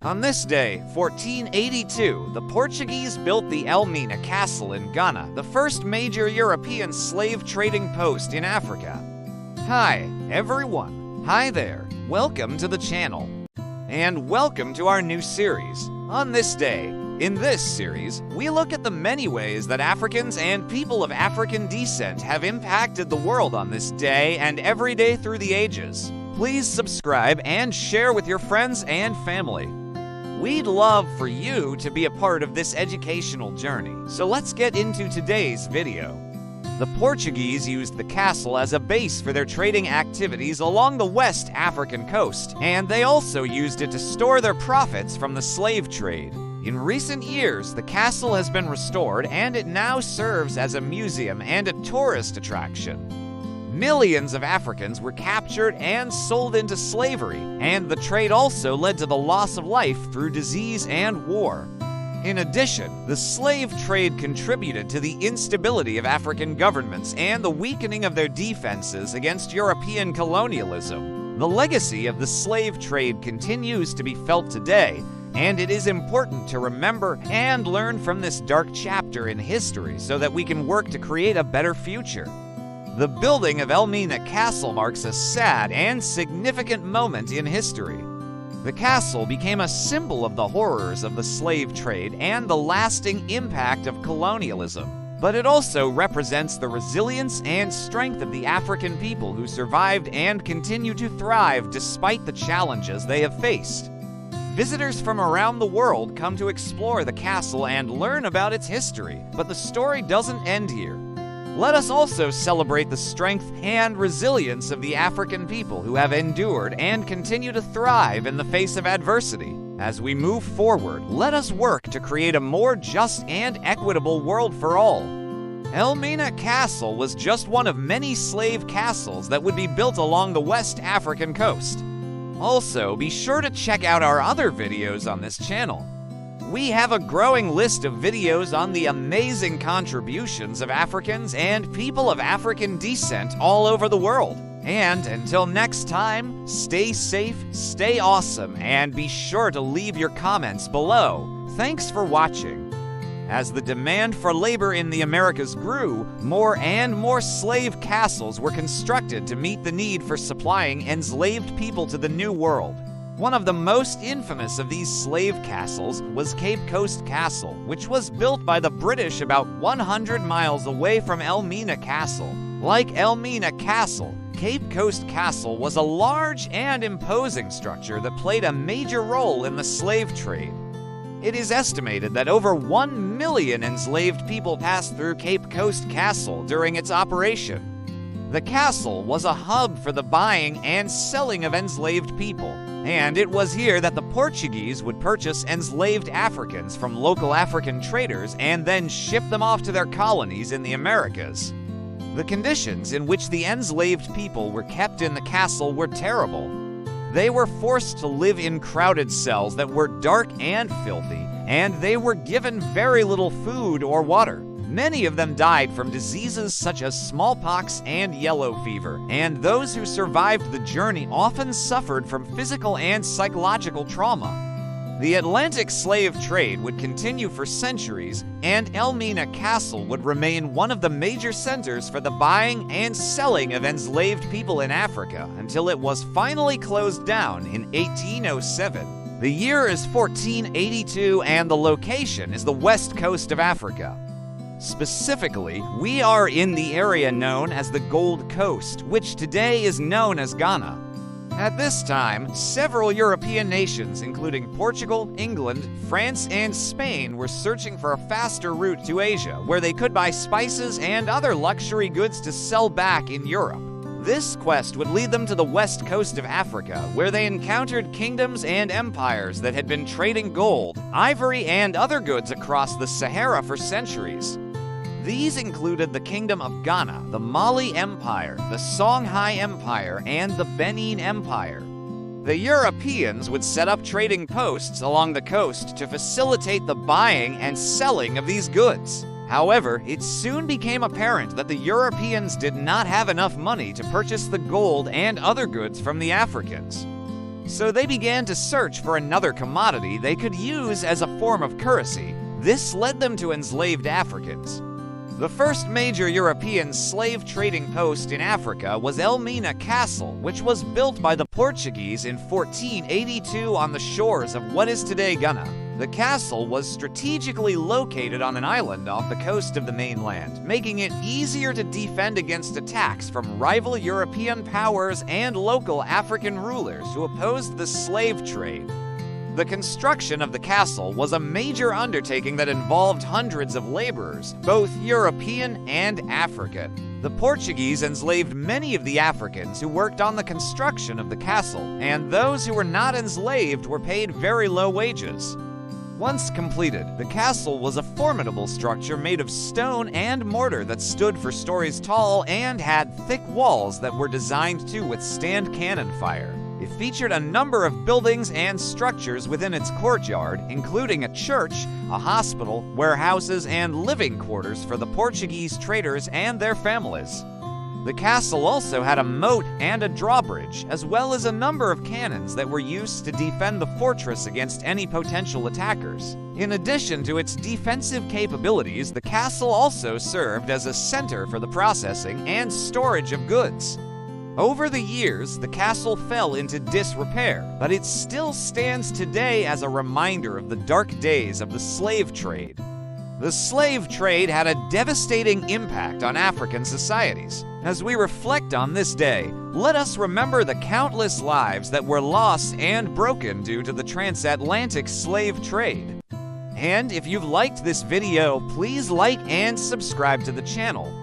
On this day, 1482, the Portuguese built the Elmina Castle in Ghana, the first major European slave trading post in Africa. Hi, everyone. Hi there. Welcome to the channel. And welcome to our new series. On this day, in this series, we look at the many ways that Africans and people of African descent have impacted the world on this day and every day through the ages. Please subscribe and share with your friends and family. We'd love for you to be a part of this educational journey, so let's get into today's video. The Portuguese used the castle as a base for their trading activities along the West African coast, and they also used it to store their profits from the slave trade. In recent years, the castle has been restored and it now serves as a museum and a tourist attraction. Millions of Africans were captured and sold into slavery, and the trade also led to the loss of life through disease and war. In addition, the slave trade contributed to the instability of African governments and the weakening of their defenses against European colonialism. The legacy of the slave trade continues to be felt today, and it is important to remember and learn from this dark chapter in history so that we can work to create a better future. The building of Elmina Castle marks a sad and significant moment in history. The castle became a symbol of the horrors of the slave trade and the lasting impact of colonialism, but it also represents the resilience and strength of the African people who survived and continue to thrive despite the challenges they have faced. Visitors from around the world come to explore the castle and learn about its history, but the story doesn't end here. Let us also celebrate the strength and resilience of the African people who have endured and continue to thrive in the face of adversity. As we move forward, let us work to create a more just and equitable world for all. Elmina Castle was just one of many slave castles that would be built along the West African coast. Also, be sure to check out our other videos on this channel. We have a growing list of videos on the amazing contributions of Africans and people of African descent all over the world. And until next time, stay safe, stay awesome, and be sure to leave your comments below. Thanks for watching. As the demand for labor in the Americas grew, more and more slave castles were constructed to meet the need for supplying enslaved people to the New World. One of the most infamous of these slave castles was Cape Coast Castle, which was built by the British about 100 miles away from Elmina Castle. Like Elmina Castle, Cape Coast Castle was a large and imposing structure that played a major role in the slave trade. It is estimated that over 1 million enslaved people passed through Cape Coast Castle during its operation. The castle was a hub for the buying and selling of enslaved people, and it was here that the Portuguese would purchase enslaved Africans from local African traders and then ship them off to their colonies in the Americas. The conditions in which the enslaved people were kept in the castle were terrible. They were forced to live in crowded cells that were dark and filthy, and they were given very little food or water. Many of them died from diseases such as smallpox and yellow fever, and those who survived the journey often suffered from physical and psychological trauma. The Atlantic slave trade would continue for centuries, and Elmina Castle would remain one of the major centers for the buying and selling of enslaved people in Africa until it was finally closed down in 1807. The year is 1482, and the location is the west coast of Africa. Specifically, we are in the area known as the Gold Coast, which today is known as Ghana. At this time, several European nations, including Portugal, England, France, and Spain, were searching for a faster route to Asia, where they could buy spices and other luxury goods to sell back in Europe. This quest would lead them to the west coast of Africa, where they encountered kingdoms and empires that had been trading gold, ivory, and other goods across the Sahara for centuries. These included the Kingdom of Ghana, the Mali Empire, the Songhai Empire, and the Benin Empire. The Europeans would set up trading posts along the coast to facilitate the buying and selling of these goods. However, it soon became apparent that the Europeans did not have enough money to purchase the gold and other goods from the Africans. So they began to search for another commodity they could use as a form of currency. This led them to enslaved Africans. The first major European slave trading post in Africa was Elmina Castle, which was built by the Portuguese in 1482 on the shores of what is today Ghana. The castle was strategically located on an island off the coast of the mainland, making it easier to defend against attacks from rival European powers and local African rulers who opposed the slave trade. The construction of the castle was a major undertaking that involved hundreds of laborers, both European and African. The Portuguese enslaved many of the Africans who worked on the construction of the castle, and those who were not enslaved were paid very low wages. Once completed, the castle was a formidable structure made of stone and mortar that stood for stories tall and had thick walls that were designed to withstand cannon fire. It featured a number of buildings and structures within its courtyard, including a church, a hospital, warehouses, and living quarters for the Portuguese traders and their families. The castle also had a moat and a drawbridge, as well as a number of cannons that were used to defend the fortress against any potential attackers. In addition to its defensive capabilities, the castle also served as a center for the processing and storage of goods. Over the years, the castle fell into disrepair, but it still stands today as a reminder of the dark days of the slave trade. The slave trade had a devastating impact on African societies. As we reflect on this day, let us remember the countless lives that were lost and broken due to the transatlantic slave trade. And if you've liked this video, please like and subscribe to the channel.